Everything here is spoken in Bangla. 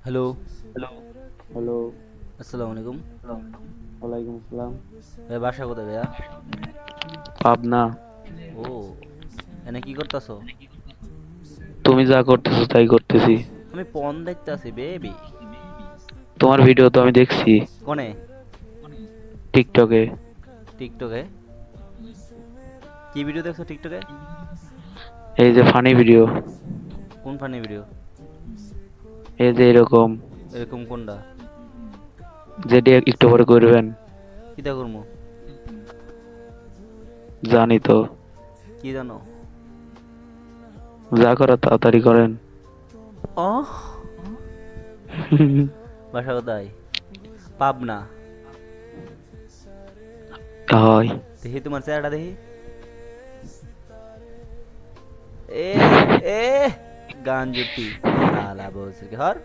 হ্যালো। হ্যালো। আসসালামু আলাইকুম। ওয়ালাইকুম আসসালাম। ভাই বাসা কোথায় ভাইয়া? পাবনা। ও, এনে কি করতেছো? তুমি যা করতেছো তাই করতেছি। আমি পন দেখতে আছি বেবি। তোমার ভিডিও তো আমি দেখছি কোনে? টিকটকে। টিকটকে? কি ভিডিও দেখছো টিকটকে? এই যে ফানি ভিডিও, কোন ফানি ভিডিও? এই যে এরকম, এরকম কোনটা? যেটি একটু পরে করবেন। কিতা করবো? জানি তো। কি জানো? যা করার তাড়াতাড়ি করেন। অহ, বাসা কোথায়? পাবনা। হয়। দেখি তোমার চেহারাটা দেখি। এ এ গান জুটি সালা বলছে কি হর